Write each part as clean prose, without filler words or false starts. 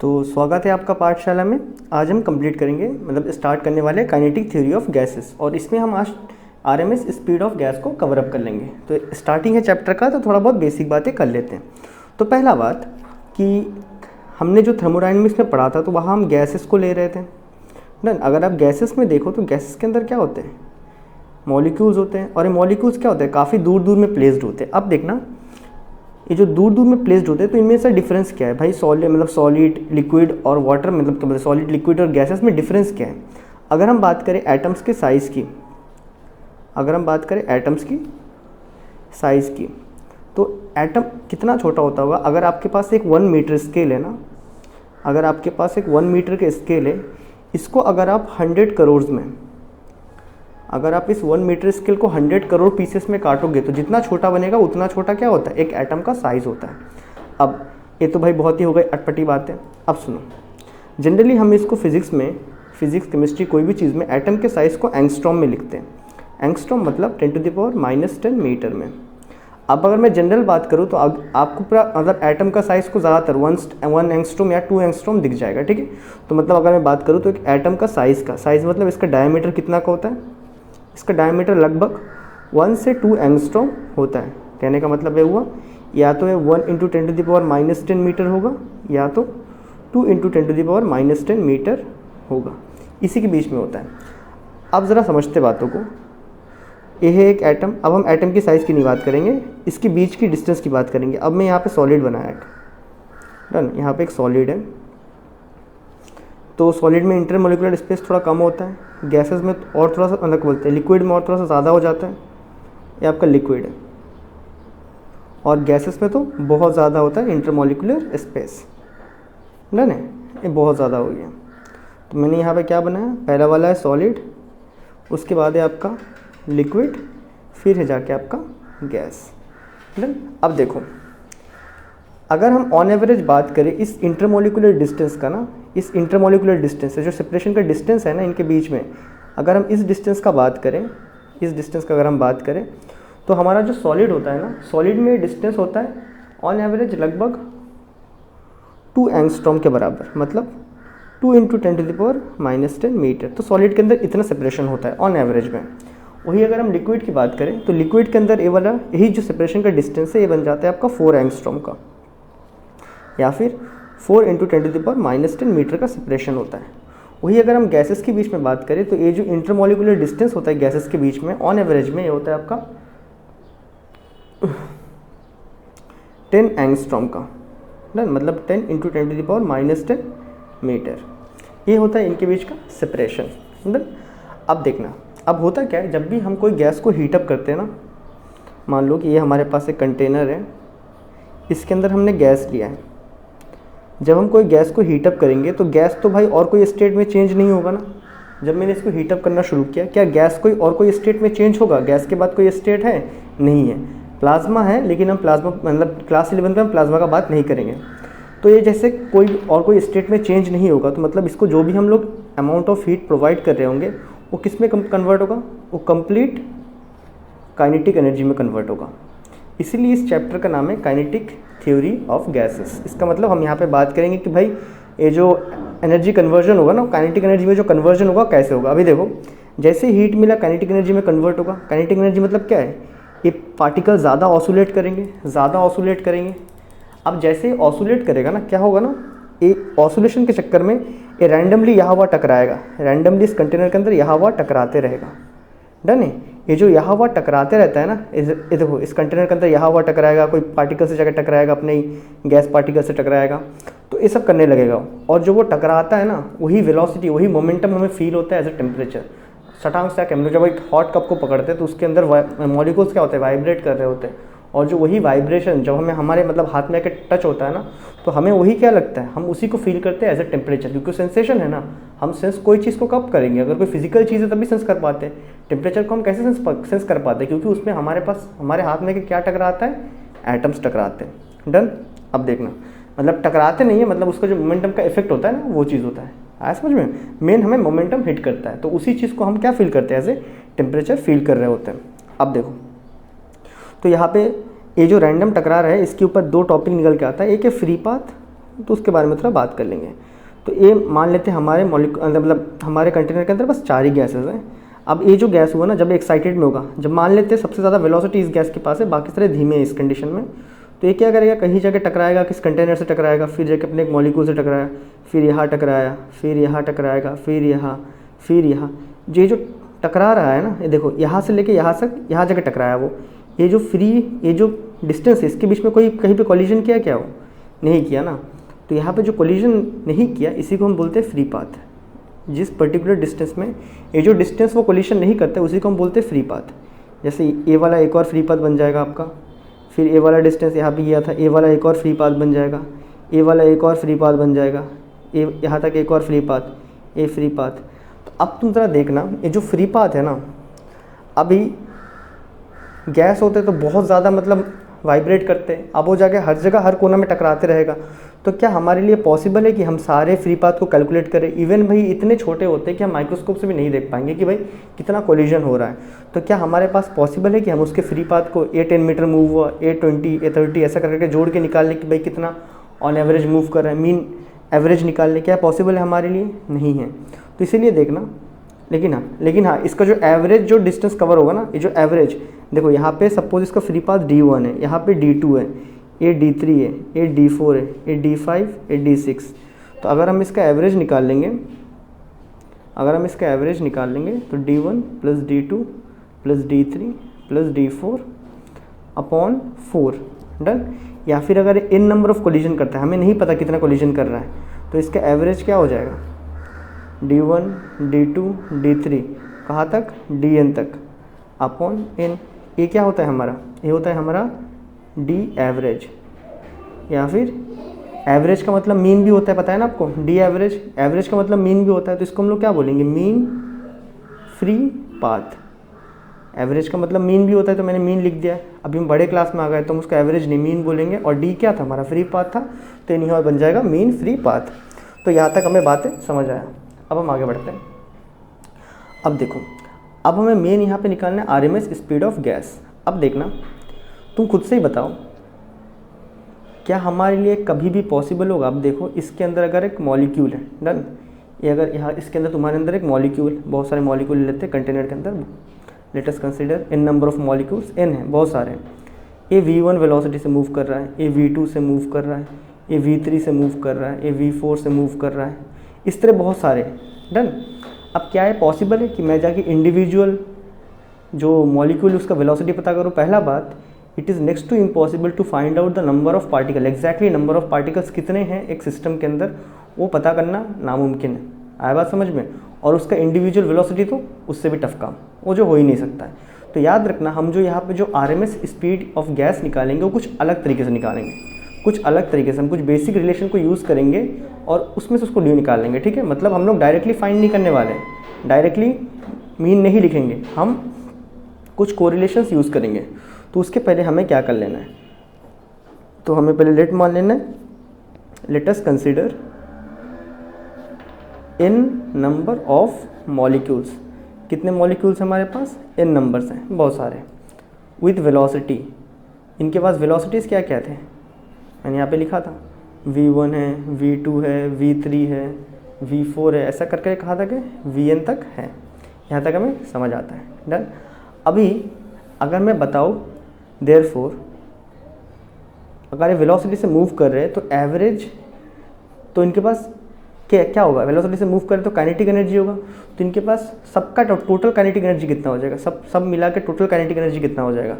तो स्वागत है आपका पाठशाला में। आज हम कंप्लीट करेंगे मतलब स्टार्ट करने वाले काइनेटिक थ्योरी ऑफ गैसेस, और इसमें हम आज आरएमएस स्पीड ऑफ गैस को कवर अप कर लेंगे। तो स्टार्टिंग है चैप्टर का, तो थोड़ा बहुत बेसिक बातें कर लेते हैं। तो पहला बात कि हमने जो थर्मोडायनेमिक्स में पढ़ा था तो वहाँ हम गैसेस को ले रहे थे ना। अगर आप गैसेस में देखो तो गैसेस के अंदर क्या होते हैं, मॉलिक्यूल्स होते हैं, और ये मॉलिक्यूल्स क्या होते हैं, काफ़ी दूर दूर में प्लेस्ड होते हैं। अब देखना, ये जो दूर दूर में प्लेस्ड होते हैं तो इनमें से डिफरेंस क्या है भाई, सॉलिड मतलब सॉलिड, लिक्विड और वाटर मतलब सॉलिड, लिक्विड और गैसेस में डिफरेंस क्या है। अगर हम बात करें एटम्स के साइज़ की, अगर हम बात करें एटम्स की साइज़ की, तो एटम कितना छोटा होता होगा। अगर आपके पास एक 1 मीटर स्केल है ना, अगर आपके पास एक 1 मीटर के स्केल है, इसको अगर आप 100 करोड़ में, अगर आप इस 1 मीटर स्केल को 100 करोड़ पीसेस में काटोगे तो जितना छोटा बनेगा उतना छोटा क्या होता है, एक एटम का साइज़ होता है। अब ये तो भाई बहुत ही हो गई अटपटी बात है। अब सुनो, जनरली हम इसको फिजिक्स केमिस्ट्री कोई भी चीज़ में एटम के साइज़ को एंगस्ट्रॉम में लिखते हैं। एंगस्ट्रॉम मतलब 10⁻⁻10 मीटर में। अब अगर मैं जनरल बात करूँ तो आपको पूरा मतलब एटम का साइज़ को ज़्यादातर 1 एंगस्ट्रॉम या 2 एंगस्ट्रॉम दिख जाएगा, ठीक है। तो मतलब अगर मैं बात करूँ तो एक एटम का साइज़ मतलब इसका डायमीटर कितना का होता है, इसका डायमीटर लगभग 1 से 2 एंगस्ट्रॉम होता है। कहने का मतलब ये हुआ, या तो ये 1 × 10⁻10 मीटर होगा, या तो 2 × 10⁻10 मीटर होगा, इसी के बीच में होता है। अब ज़रा समझते बातों को। ये है एक एटम। अब हम एटम की साइज़ की नहीं बात करेंगे, इसके बीच की डिस्टेंस की बात करेंगे। अब मैं यहाँ पे सॉलिड बनाया एक, डन, यहाँ पे एक सॉलिड है। तो सॉलिड में इंटरमोलिकुलर स्पेस थोड़ा कम होता है, गैसेस में और थोड़ा सा अलग बोलते हैं, लिक्विड में और थोड़ा सा ज़्यादा हो जाता है। ये आपका लिक्विड है, और गैसेस में तो बहुत ज़्यादा होता है इंटरमोलिकुलर स्पेस, डन है। ये बहुत ज़्यादा हो गया। तो मैंने यहाँ पे क्या बनाया, पहला वाला है सॉलिड, उसके बाद है आपका लिक्विड, फिर है जाके आपका गैस, डन। अब देखो, अगर हम ऑन एवरेज बात करें इस इंटरमोलिकुलर डिस्टेंस का ना, इस इंटरमोलिकुलर डिस्टेंस है जो सेपरेशन का डिस्टेंस है ना इनके बीच में, अगर हम इस डिस्टेंस का बात करें, इस डिस्टेंस का अगर हम बात करें तो हमारा जो सॉलिड होता है ना, सॉलिड में डिस्टेंस होता है ऑन एवरेज लगभग 2 एंगस्ट्रॉम के बराबर, मतलब 2 × 10⁻10 मीटर। तो सॉलिड के अंदर इतना सेपरेशन होता है ऑन एवरेज में। वही अगर हम लिक्विड की बात करें तो लिक्विड के अंदर ये वाला यही जो सेपरेशन का डिस्टेंस है ये बन जाता है आपका 4 एंगस्ट्रॉम का, या फिर 4 × 10⁻10 मीटर का सेपरेशन होता है। वही अगर हम गैसेस के बीच में बात करें तो ये जो इंटरमोलिकुलर डिस्टेंस होता है गैसेस के बीच में ऑन एवरेज में ये होता है आपका 10 एंगस्ट्रॉम का, डन, मतलब 10 × 10⁻10 मीटर। ये होता है इनके बीच का सेपरेशन, डन। अब देखना, अब होता क्या है, जब भी हम कोई गैस को हीटअप करते हैं ना, मान लो कि ये हमारे पास एक कंटेनर है, इसके अंदर हमने गैस लिया है। जब हम कोई गैस को हीटअप करेंगे तो गैस तो भाई और कोई स्टेट में चेंज नहीं होगा ना। जब मैंने इसको हीटअप करना शुरू किया, क्या गैस कोई और कोई स्टेट में चेंज होगा? गैस के बाद कोई स्टेट है? नहीं है। प्लाज्मा है, लेकिन हम प्लाज्मा मतलब क्लास 11 में हम प्लाज्मा का बात नहीं करेंगे। तो ये जैसे कोई और कोई स्टेट में चेंज नहीं होगा, तो मतलब इसको जो भी हम लोग अमाउंट ऑफ हीट प्रोवाइड कर रहे होंगे वो किस में कन्वर्ट होगा, वो कंप्लीट काइनेटिक एनर्जी में कन्वर्ट होगा। इसीलिए इस चैप्टर का नाम है काइनेटिक थ्योरी ऑफ गैसेस। इसका मतलब हम यहाँ पे बात करेंगे कि भाई ये जो एनर्जी कन्वर्जन होगा ना, काइनेटिक एनर्जी में जो कन्वर्जन होगा कैसे होगा। अभी देखो, जैसे हीट मिला काइनेटिक एनर्जी में कन्वर्ट होगा। काइनेटिक एनर्जी मतलब क्या है, ये पार्टिकल ज़्यादा ऑसिलेट करेंगे। अब जैसे ऑसिलेट करेगा ना, क्या होगा ना, ये ऑसिलेशन के चक्कर में ये रैंडमली यहाँ हुआ टकराएगा, रैंडमली इस कंटेनर के अंदर यहाँ हुआ टकराते रहेगा, डन है। ये जो यहाँ हुआ टकराते रहता है ना, ये देखो इस कंटेनर के अंदर यहाँ हुआ टकराएगा, कोई पार्टिकल से जाकर टकराएगा, अपने ही गैस पार्टिकल से टकराएगा, तो ये सब करने लगेगा। और जो वो टकराता है ना, वही वेलोसिटी, वही मोमेंटम हमें फील होता है एज अ टेम्परेचर। शटांग से क्या, जब एक हॉट कप को पकड़ते हैं तो उसके अंदर मॉलिक्यूल्स क्या होते हैं, वाइब्रेट कर रहे होते हैं। और जो वही वाइब्रेशन जब हमें हमारे मतलब हाथ में आके टच होता है ना, तो हमें वही क्या लगता है, हम उसी को फील करते हैं एज अ टेम्परेचर, क्योंकि सेंसेशन है ना। हम सेंस कोई चीज़ को कब करेंगे, अगर कोई फिजिकल चीज़ है तभी सेंस कर पाते हैं। टेम्परेचर को हम कैसे सेंस कर पाते हैं, क्योंकि उसमें हमारे पास हमारे हाथ में क्या टकराता है, एटम्स टकराते हैं, डन। अब देखना, मतलब टकराते नहीं है, मतलब उसका जो मोमेंटम का इफेक्ट होता है ना, वो चीज़ होता है। आया समझ में? मेन हमें मोमेंटम हिट करता है, तो उसी चीज़ को हम क्या फील करते हैं, एज ए टेम्परेचर फील कर रहे होते हैं। अब देखो, तो यहाँ पे ये जो रैंडम टकरा रहा है, इसके ऊपर 2 टॉपिक निकल के आता है। एक है फ्री पाथ तो उसके बारे में थोड़ा बात कर लेंगे। तो ये मान लेते हैं हमारे मतलब हमारे कंटेनर के अंदर बस 4 ही गैसेज हैं। अब ये जो गैस हुआ ना, जब एक्साइटेड में होगा, जब मान लेते हैं सबसे ज़्यादा वेलोसिटी इस गैस के पास है, बाकी सारे धीमे हैं इस कंडीशन में, तो ये क्या करेगा, कहीं जाके टकराएगा, किस कंटेनर से टकराएगा, फिर जाके अपने एक मॉलिक्यूल से टकराया, फिर यहाँ टकराया, फिर यहाँ टकराएगा, फिर यहाँ। ये जो टकरा रहा है ना, ये देखो यहाँ से लेके यहाँ तक, यहाँ जाके टकराया वो। ये जो डिस्टेंस है इसके बीच में कोई कहीं पे कोलिजन किया क्या, वो नहीं किया ना। तो यहाँ पे जो कोलिजन नहीं किया इसी को हम बोलते हैं फ्री पाथ। जिस पर्टिकुलर डिस्टेंस में ये जो डिस्टेंस वो कोलिजन नहीं करता उसी को हम बोलते हैं फ्री पाथ। जैसे ये वाला एक और फ्री पाथ बन जाएगा आपका, फिर ये वाला डिस्टेंस यहाँ पे किया था, ये वाला एक और फ्री पाथ बन जाएगा, ये वाला एक और फ्री पाथ बन जाएगा, ये यहाँ तक एक और फ्री पाथ, ये फ्री पाथ। तो अब तुम ज़रा देखना, ये जो फ्री पाथ है ना, अभी गैस होते तो बहुत ज़्यादा मतलब वाइब्रेट करते, अब वो जाके हर जगह हर कोना में टकराते रहेगा। तो क्या हमारे लिए पॉसिबल है कि हम सारे फ्री पाथ को कैलकुलेट करें? इवन भाई इतने छोटे होते हैं कि हम माइक्रोस्कोप से भी नहीं देख पाएंगे कि भाई कितना कोलिजन हो रहा है। तो क्या हमारे पास पॉसिबल है कि हम उसके फ्री पाथ को ए 10 मीटर मूव हुआ, ए 20, ए 30 ऐसा करके जोड़ के निकाल लें कि भाई कितना ऑन एवरेज मूव कर रहा है, मीन एवरेज निकाल लें? क्या पॉसिबल है हमारे लिए? नहीं है। तो इसीलिए देखना, लेकिन हाँ इसका जो एवरेज जो डिस्टेंस कवर होगा ना, ये जो एवरेज देखो यहाँ पे सपोज इसका फ्री पाथ D1 है, यहाँ पे D2 है, ये D3 है, ये D4 है, ये D5, ये D6। तो अगर हम इसका एवरेज निकाल लेंगे, तो D1 plus D2 plus D3 plus D4 upon 4 done. या फिर अगर इन नंबर ऑफ कोलिजन करता है, हमें नहीं पता कितना कोलिजन कर रहा है, तो इसका एवरेज क्या हो जाएगा, D1 D2 D3 कहाँ तक, Dn तक अपॉन n। ये क्या होता है हमारा, ये होता है हमारा D एवरेज, या फिर एवरेज का मतलब मीन भी होता है, पता है ना आपको, D एवरेज का मतलब मीन भी होता है। तो इसको हम लोग क्या बोलेंगे, मीन फ्री पाथ। एवरेज का मतलब मीन भी होता है, तो मैंने मीन लिख दिया है। अभी हम बड़े क्लास में आ गए तो हम उसका एवरेज नहीं मीन बोलेंगे, और D क्या था हमारा, फ्री पाथ था, तो ये नहीं बन जाएगा मीन फ्री पाथ। तो यहाँ तक हमें बातें समझ आया। अब हम आगे बढ़ते हैं। अब देखो, अब हमें मेन यहाँ पे निकालना है RMS स्पीड ऑफ गैस। अब देखना, तुम खुद से ही बताओ क्या हमारे लिए कभी भी पॉसिबल होगा। अब देखो इसके अंदर अगर एक मॉलिक्यूल है, डन, ये अगर यहाँ इसके अंदर तुम्हारे अंदर एक मॉलिक्यूल, बहुत सारे मॉलिक्यूल लेते हैं कंटेनर के अंदर, let us consider n number of molecules, n है, बहुत सारे हैं। ये V1 वेलोसिटी से मूव कर रहा है, ये V2 से मूव कर रहा है, ये V3 से मूव कर रहा है, ये V4 से मूव कर रहा है, इस तरह बहुत सारे, डन। अब क्या है, पॉसिबल है कि मैं जाके इंडिविजुअल जो मॉलिक्यूल उसका वेलोसिटी पता करूँ? पहला बात, it is next to impossible to find out the number of particle. Exactly number of particles कितने हैं एक सिस्टम के अंदर, वो पता करना नामुमकिन है। आया बात समझ में? और उसका इंडिविजुअल वेलोसिटी तो उससे भी टफ काम, वो जो हो ही नहीं सकता है। तो याद रखना, हम जो यहाँ पे जो RMS स्पीड ऑफ गैस निकालेंगे वो कुछ अलग तरीके से निकालेंगे, कुछ अलग तरीके से। हम कुछ बेसिक रिलेशन को यूज़ करेंगे और उसमें से उसको ड्यू निकाल ठीक है। मतलब हम लोग डायरेक्टली फाइंड नहीं करने वाले हैं, डायरेक्टली मीन नहीं लिखेंगे, हम कुछ कोरिलेशंस यूज़ करेंगे। तो उसके पहले हमें क्या कर लेना है, तो हमें पहले लेट मान लेना है, let us consider n number of molecules. कितने मॉलिक्यूल्स हमारे पास, n नंबर्स हैं, बहुत सारे, विथ वेलोसिटी। इनके पास वेलोसिटीज़ क्या क्या थे, मैंने यहाँ पे लिखा था, V1 है, V2 है, V3 है, V4 है, ऐसा करके कहा था कि Vn तक है। यहाँ तक हमें समझ आता है, डन। अभी अगर मैं बताऊँ, देयरफॉर अगर ये वेलोसिटी से मूव कर रहे हैं तो एवरेज, तो इनके पास क्या होगा, वेलोसिटी से मूव करें तो काइनेटिक एनर्जी होगा। तो इनके पास सबका टोटल काइनेटिक एनर्जी कितना हो जाएगा, सब मिला के टोटल काइनेटिक एनर्जी कितना हो जाएगा।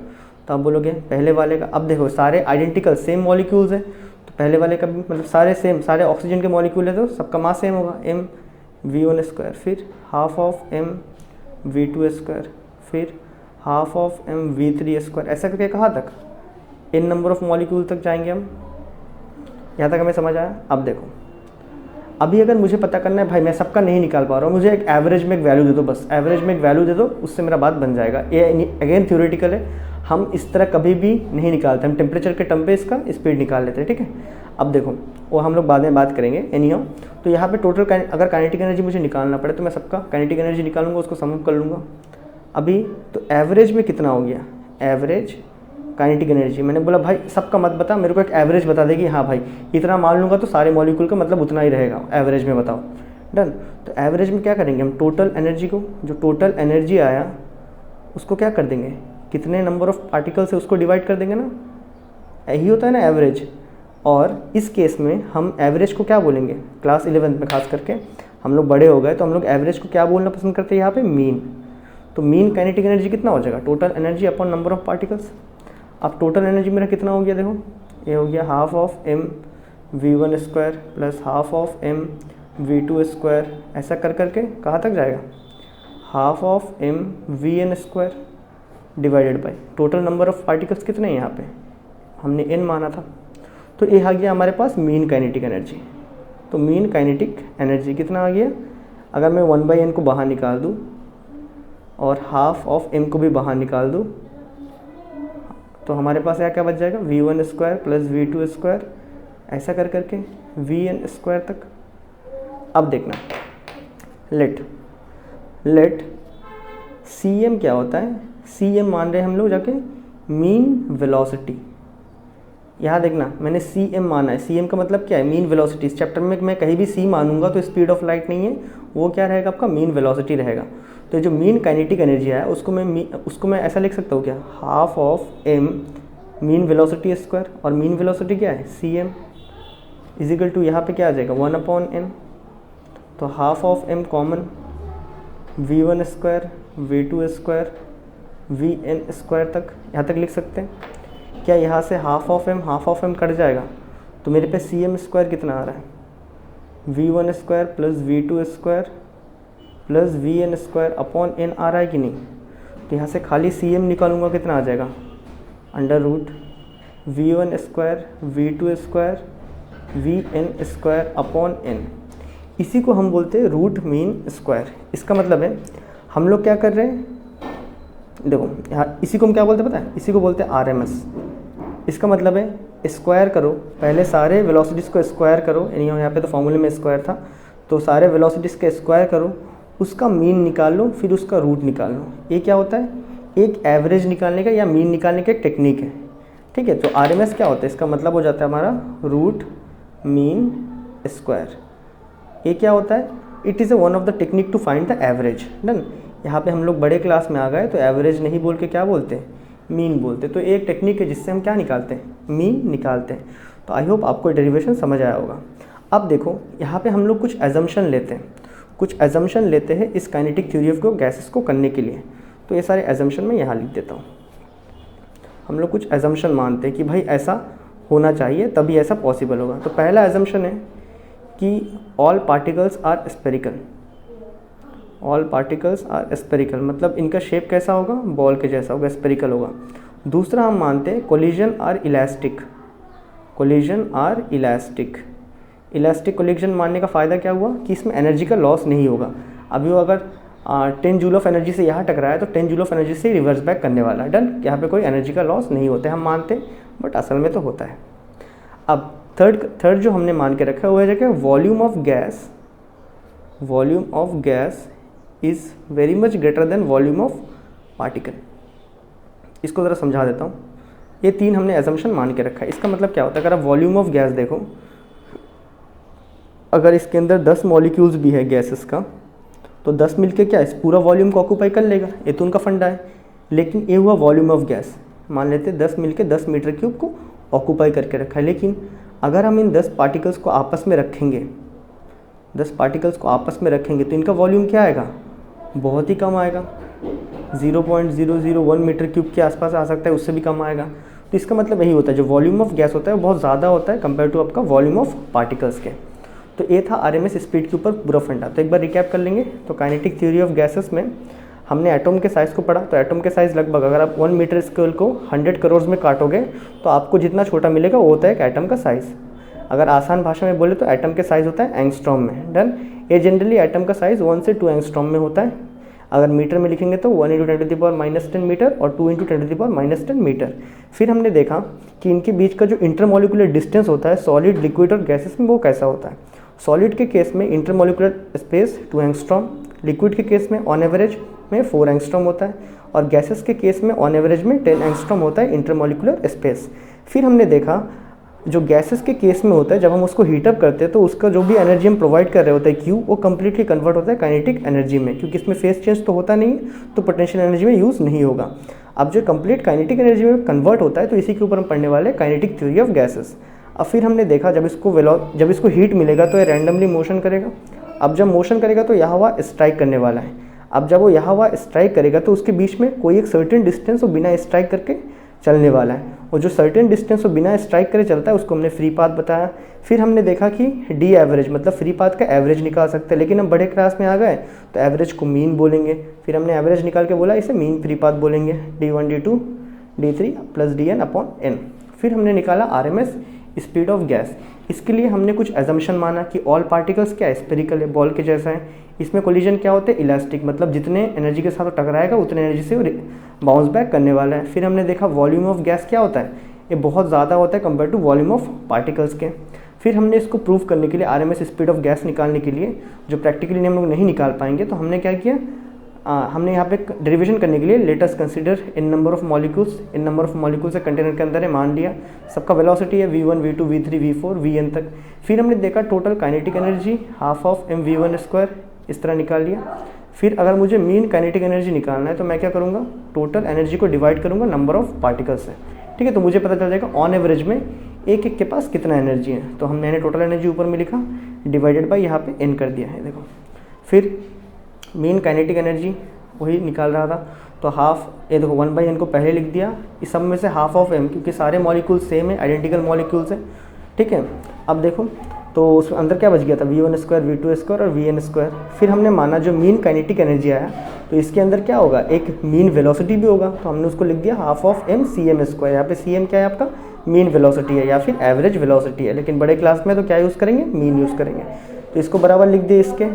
तो आप बोलोगे पहले वाले का, अब देखो सारे आइडेंटिकल सेम मॉलिक्यूल्स हैं, तो पहले वाले का भी मतलब सारे सेम, सारे ऑक्सीजन के मॉलिक्यूल है तो सबका मास सेम होगा, mv1², फिर हाफ ऑफ mv2², फिर हाफ ऑफ mv3², ऐसा करके कहाँ तक, इन नंबर ऑफ मॉलिक्यूल तक जाएंगे हम। यहाँ तक हमें समझ आया। अब देखो, अभी अगर मुझे पता करना है भाई, मैं सबका नहीं निकाल पा रहा हूँ, मुझे एक एवरेज में एक वैल्यू दे दो, बस एवरेज में एक वैल्यू दे दो, उससे मेरा बात बन जाएगा। ये अगेन थ्योरेटिकल है, हम इस तरह कभी भी नहीं निकालते, हम टेम्परेचर के टर्म पे इसका स्पीड निकाल लेते हैं, ठीक है। अब देखो, वो हम लोग बाद में बात करेंगे, एनीहाउ। तो यहाँ पे टोटल अगर काइनेटिक एनर्जी मुझे निकालना पड़े तो मैं सबका काइनेटिक एनर्जी निकालूंगा, उसको सम अप कर लूँगा। अभी तो एवरेज में कितना हो गया, एवरेज काइनेटिक एनर्जी। मैंने बोला भाई सबका मत बता, मेरे को एक एवरेज बता दे कि हाँ भाई इतना मान लूँगा तो सारे मॉलिक्यूल का मतलब उतना ही रहेगा, एवरेज में बताओ। डन। तो एवरेज में क्या करेंगे हम, टोटल एनर्जी को, जो टोटल एनर्जी आया उसको क्या कर देंगे, कितने नंबर ऑफ पार्टिकल्स है उसको डिवाइड कर देंगे ना, यही होता है ना एवरेज। और इस केस में हम एवरेज को क्या बोलेंगे, क्लास 11th में खास करके हम लोग बड़े हो गए तो हम लोग एवरेज को क्या बोलना पसंद करते हैं यहाँ पे, मीन। तो मीन काइनेटिक एनर्जी कितना हो जाएगा, total energy upon number of particles. अब टोटल एनर्जी मेरा कितना हो गया, देखो ये हो गया half of m v1 square plus half of m v2 square, ऐसा कर करके कहाँ तक जाएगा, half of m vn square divided by total number of particles कितने हैं यहाँ पे, हमने n माना था। तो ये आ गया हमारे पास मीन काइनेटिक एनर्जी। तो मीन काइनेटिक एनर्जी कितना आ गया, अगर मैं 1/n को बाहर निकाल दूँ और हाफ ऑफ m को भी बाहर निकाल दूँ तो हमारे पास क्या क्या बच जाएगा, v1 square plus v2 square, ऐसा कर करके vn स्क्वायर तक। अब देखना लेट cm क्या होता है, cm मान रहे हैं हम लोग जाके मीन वेलोसिटी। यहाँ देखना मैंने cm माना है, cm का मतलब क्या है, मीन वेलोसिटी। इस चैप्टर में मैं कहीं भी c मानूंगा तो स्पीड ऑफ लाइट नहीं है, वो क्या रहेगा आपका, मीन वेलोसिटी रहेगा। तो जो मीन काइनेटिक एनर्जी है उसको मैं ऐसा लिख सकता हूँ क्या, half of m mean velocity square, और मीन वेलोसिटी क्या है cm इजिकल टू यहाँ पे क्या आ जाएगा 1/n। तो half of m common, v1 square v2 square vn square तक, यहाँ तक लिख सकते हैं। क्या यहाँ से हाफ ऑफ m कट जाएगा तो मेरे पे cm स्क्वायर कितना आ रहा है, v1 square plus v2 square plus vn square upon n आ रहा है कि नहीं। तो यहाँ से खाली cm निकालूंगा कितना आ जाएगा, under root v1 square v2 square vn square upon n। इसी को हम बोलते हैं रूट मीन स्क्वायर। इसका मतलब है हम लोग क्या कर रहे हैं, देखो यहाँ इसी को हम क्या बोलते हैं पता है, इसी को बोलते हैं RMS। इसका मतलब है स्क्वायर करो, पहले सारे वेलोसिटीज़ को स्क्वायर करो, यानी यहाँ पे तो फॉर्मूले में स्क्वायर था, तो सारे वेलोसिटीज़ के स्क्वायर करो, उसका मीन निकाल लो, फिर उसका रूट निकाल लो। ये क्या होता है, एक एवरेज निकालने का या मीन निकालने का एक टेक्निक है, ठीक है। तो RMS क्या होता है, इसका मतलब हो जाता है हमारा रूट मीन स्क्वायर। ये क्या होता है, it is one of the technique to find the average. Done. यहाँ पे हम लोग बड़े क्लास में आ गए तो एवरेज नहीं बोल के क्या बोलते हैं, मीन बोलते हैं। तो एक टेक्निक है जिससे हम क्या निकालते हैं, मीन निकालते हैं। तो आई होप आपको डेरिवेशन समझ आया होगा। अब देखो यहाँ पे हम लोग कुछ एजम्पशन लेते हैं, इस काइनेटिक थ्योरी ऑफ गैसेस को करने के लिए। तो ये सारे एजम्पशन मैं यहाँ लिख देता हूँ। हम लोग कुछ एजम्पशन मानते हैं कि भाई ऐसा होना चाहिए तभी ऐसा पॉसिबल होगा। तो पहला एजम्पशन है कि all particles are spherical. All particles are spherical मतलब इनका शेप कैसा होगा, बॉल के जैसा होगा, स्फेरिकल होगा। दूसरा हम मानते हैं collision are elastic. Elastic collision मानने का फ़ायदा क्या हुआ कि इसमें एनर्जी का लॉस नहीं होगा। अभी वो अगर 10 जूल ऑफ एनर्जी से यहाँ टकराया है तो 10 जूल ऑफ एनर्जी से रिवर्स बैक करने वाला है। डन। यहाँ पे कोई एनर्जी का लॉस नहीं होता है, हम मानते हैं, बट असल में तो होता है। अब थर्ड जो हमने मान के रखा है वो है कि volume of gas is very much greater than volume of particle. इसको ज़रा समझा देता हूँ। ये 3 हमने एजम्पशन मान के रखा है। इसका मतलब क्या होता है, अगर आप वॉल्यूम ऑफ गैस देखो, अगर इसके अंदर 10 मॉलिक्यूल्स भी है गैसेस का तो 10 मिलके क्या इस पूरा वॉल्यूम को ऑक्यूपाई कर लेगा, ये तो उनका फंडा है। लेकिन ये हुआ वॉल्यूम ऑफ गैस, मान लेते 10 मिलके 10 मीटर क्यूब को ऑक्यूपाई करके रखा है। लेकिन अगर हम इन 10 पार्टिकल्स को आपस में रखेंगे, 10 पार्टिकल्स को आपस में रखेंगे तो इनका वॉल्यूम क्या आएगा, बहुत ही कम आएगा, 0.001 मीटर क्यूब के आसपास आ सकता है, उससे भी कम आएगा। तो इसका मतलब यही होता है, जो वॉल्यूम ऑफ गैस होता है वो बहुत ज़्यादा होता है कंपेयर टू आपका वॉल्यूम ऑफ पार्टिकल्स के। तो ये था RMS स्पीड के ऊपर पूरा फंडा। तो एक बार रिकैप कर लेंगे। तो काइनेटिक थ्योरी ऑफ गैसेस में हमने एटम के साइज़ को पढ़ा। तो एटम के साइज़ लगभग, अगर आप 1 मीटर स्केल को 100 करोड़ में काटोगे तो आपको जितना छोटा मिलेगा वो होता है एक एटम का साइज़। अगर आसान भाषा में बोले तो एटम के साइज़ होता है एंगस्ट्रॉम में। डन। ये जनरली एटम का साइज़ 1 से 2 एंगस्ट्रॉम में होता है। अगर मीटर में लिखेंगे तो 1 × 10⁻⁻10 मीटर और 2 × 10⁻⁻10 मीटर। फिर हमने देखा कि इनके बीच का जो इंटरमोलिकुलर डिस्टेंस होता है सॉलिड, लिक्विड और गैसेस में वो कैसा होता है। सॉलिड के केस में इंटरमोलिकुलर स्पेस 2 एंगस्ट्रॉम, लिक्विड के केस में ऑन एवरेज में 4 एंगस्ट्रॉम होता है, और गैसेस के केस में ऑन एवरेज में 10 एंगस्ट्रॉम होता है इंटरमोलिकुलर स्पेस। फिर हमने देखा जो गैसेस के केस में होता है, जब हम उसको हीटअप करते हैं तो उसका जो भी एनर्जी हम प्रोवाइड कर रहे होते हैं Q, वो कम्प्लीटली कन्वर्ट होता है काइनेटिक एनर्जी में, क्योंकि इसमें फेस चेंज तो होता नहीं तो पोटेंशियल एनर्जी में यूज़ नहीं होगा। अब जो कंप्लीट काइनेटिक एनर्जी में कन्वर्ट होता है तो इसी के ऊपर हम पढ़ने वाले हैं काइनेटिक थ्योरी ऑफ गैसेस। अब फिर हमने देखा जब इसको हीट मिलेगा तो ये रैंडमली मोशन करेगा। अब जब मोशन करेगा तो यह हवा स्ट्राइक करने वाला है। अब जब वो यह हवा स्ट्राइक करेगा तो उसके बीच में कोई एक सर्टेन डिस्टेंस वो बिना स्ट्राइक करके चलने वाला है, और जो सर्टेन डिस्टेंस वो बिना स्ट्राइक करे चलता है उसको हमने फ्री पाथ बताया। फिर हमने देखा कि डी एवरेज मतलब फ्री पाथ का एवरेज निकाल सकते हैं, लेकिन हम बड़े क्लास में आ गए तो एवरेज को मीन बोलेंगे। फिर हमने एवरेज निकाल के बोला इसे मीन फ्री पाथ बोलेंगे, D1 D2 D3 plus DN upon N। फिर हमने निकाला RMS स्पीड ऑफ गैस। इसके लिए हमने कुछ एजम्पशन माना कि ऑल पार्टिकल्स क्या स्पेरिकल है, बॉल के जैसा है। इसमें कोलिजन क्या होते हैं, इलास्टिक, मतलब जितने एनर्जी के साथ वो टकराएगा उतने एनर्जी से वो बाउंस बैक करने वाला है। फिर हमने देखा वॉल्यूम ऑफ गैस क्या होता है, ये बहुत ज़्यादा होता है compare to volume of particles के। फिर हमने इसको प्रूव करने के लिए RMS स्पीड ऑफ गैस निकालने के लिए, जो प्रैक्टिकली हम लोग नहीं निकाल पाएंगे, तो हमने क्या किया, हमने यहाँ पे डेरिवेशन करने के लिए let us consider in number of molecules. In number of molecules से कंटेनर के अंदर है, मान लिया सबका वेलोसिटी है V1 V2 V3 V4 Vn तक। फिर हमने देखा total kinetic energy half of mv1², इस तरह निकाल लिया। फिर अगर मुझे मीन काइनेटिक एनर्जी निकालना है तो मैं क्या करूँगा, टोटल एनर्जी को डिवाइड करूँगा नंबर ऑफ पार्टिकल्स से, ठीक है। तो मुझे पता चल जाएगा ऑन एवरेज में एक एक के पास कितना एनर्जी है। तो हमने टोटल एनर्जी ऊपर में लिखा, डिवाइडेड बाई यहाँ पे n कर दिया है, देखो। फिर मीन काइनेटिक एनर्जी वही निकाल रहा था, तो हाफ, ये देखो 1/n को पहले लिख दिया, इस सब में से हाफ ऑफ m, क्योंकि सारे मॉलिक्यूल सेम है, आइडेंटिकल मॉलिक्यूल्स है, ठीक है। अब देखो तो उसमें अंदर क्या बच गया था, V1² V2² और Vn²। फिर हमने माना जो मीन काइनेटिक एनर्जी आया तो इसके अंदर क्या होगा, एक मीन वेलोसिटी भी होगा, तो हमने उसको लिख दिया हाफ ऑफ m Cm²। यहाँ पे Cm क्या है आपका, मीन वेलोसिटी है या फिर एवरेज वेलोसिटी है, लेकिन बड़े क्लास में तो क्या यूज़ करेंगे, मीन यूज़ करेंगे। तो इसको बराबर लिख दिए इसके,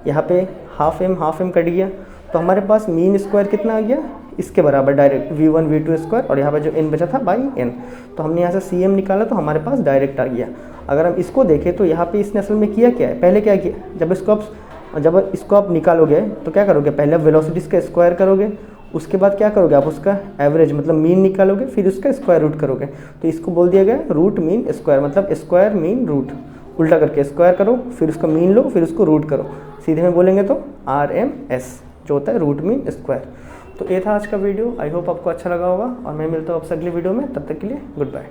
यहाँ पे हाफ m कट गया, तो हमारे पास मीन स्क्वायर कितना आ गया, इसके बराबर डायरेक्ट V1 V2², और यहाँ पे जो n बचा था बाई n। तो हमने यहाँ से Cm निकाला तो हमारे पास डायरेक्ट आ गया। अगर हम इसको देखें तो यहाँ पे इसने असल में किया क्या है, पहले क्या किया, जब इसको आप निकालोगे तो क्या करोगे, पहले आप वेलोसिटीज़ का स्क्वायर करोगे, उसके बाद क्या करोगे आप उसका एवरेज मतलब मीन निकालोगे, फिर उसका स्क्वायर रूट करोगे। तो इसको बोल दिया गया रूट मीन स्क्वायर, मतलब स्क्वायर मीन रूट, उल्टा करके स्क्वायर करो, फिर उसका मीन लो, फिर उसको रूट करो, सीधे में बोलेंगे तो RMS जो होता है रूट मीन स्क्वायर। तो ये था आज का वीडियो, आई होप आपको अच्छा लगा होगा, और मैं मिलता हूँ आपसे अगली वीडियो में, तब तक के लिए गुड बाय।